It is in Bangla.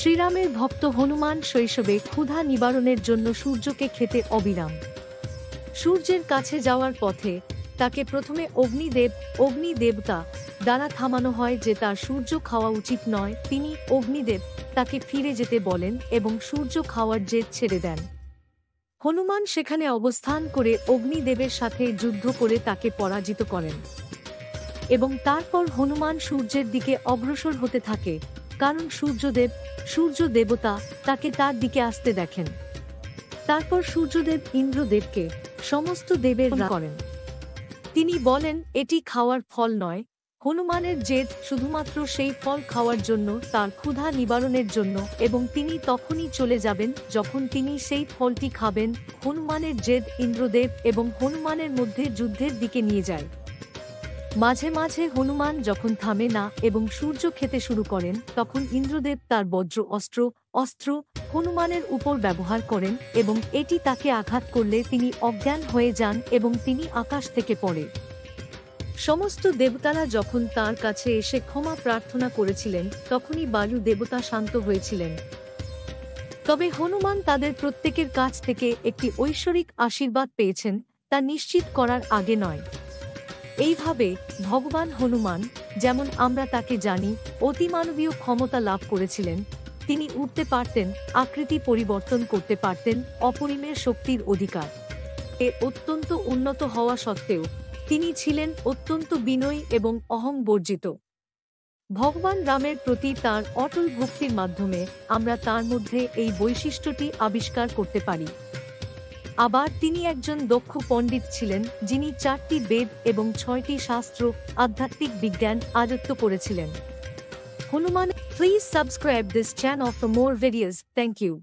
শ্রীরামের ভক্ত হনুমান শৈশবে ক্ষুধা নিবারণের জন্য সূর্যকে খেতে অবিরাম। সূর্যের কাছে যাওয়ার পথে তাকে প্রথমে অগ্নিদেবতা দ্বারা থামানো হয় যে তার সূর্য খাওয়া উচিত নয়। তিনি অগ্নিদেব তাকে ফিরে যেতে বলেন এবং সূর্য খাওয়ার জেদ ছেড়ে দেন। হনুমান সেখানে অবস্থান করে অগ্নিদেবের সাথে যুদ্ধ করে তাকে পরাজিত করেন এবং তারপর হনুমান সূর্যের দিকে অগ্রসর হতে থাকে, কারণ সূর্য দেবতা তাকে তার দিকে আসতে দেখেন। তারপর সূর্যদেব ইন্দ্রদেবকে সমস্ত দেবের করেন। তিনি বলেন এটি খাওয়ার ফল নয়। হনুমানের জেদ শুধুমাত্র সেই ফল খাওয়ার জন্য, তার ক্ষুধা নিবারণের জন্য, এবং তিনি তখনই চলে যাবেন যখন তিনি সেই ফলটি খাবেন। হনুমানের জেদ ইন্দ্রদেব এবং হনুমানের মধ্যে যুদ্ধের দিকে নিয়ে যায়। মাঝে মাঝে হনুমান যখন থামে না এবং সূর্য খেতে শুরু করেন, তখন ইন্দ্রদেব তার বজ্র অস্ত্র হনুমানের উপর ব্যবহার করেন এবং এটি তাকে আঘাত করলে তিনি অজ্ঞান হয়ে যান এবং তিনি আকাশ থেকে পড়ে। সমস্ত দেবতারা যখন তার কাছে এসে ক্ষমা প্রার্থনা করেছিলেন, তখনই বায়ু দেবতা শান্ত হয়েছিলেন। তবে হনুমান তাদের প্রত্যেকের কাছ থেকে একটি ঐশ্বরিক আশীর্বাদ পেয়েছেন, তা নিশ্চিত করার আগে নয়। এইভাবে ভগবান হনুমান, যেমন আমরা তাকে জানি, অতিমানবীয় ক্ষমতা লাভ করেছিলেন। তিনি উড়তে পারতেন, আকৃতি পরিবর্তন করতে পারতেন, অপরিমেয় শক্তির অধিকার অত্যন্ত উন্নত হওয়া সত্ত্বেও তিনি ছিলেন অত্যন্ত বিনয়ী এবং অহং বর্জিত। ভগবান রামের প্রতি তাঁর অটল ভক্তির মাধ্যমে আমরা তার মধ্যে এই বৈশিষ্ট্যটি আবিষ্কার করতে পারি। আবার তিনি একজন দক্ষ পণ্ডিত ছিলেন, যিনি 4টি বেদ এবং 6টি শাস্ত্র, আধ্যাত্মিক বিজ্ঞান আয়ত্ত করেছিলেন। Hanuman, please subscribe this channel for more videos. Thank you.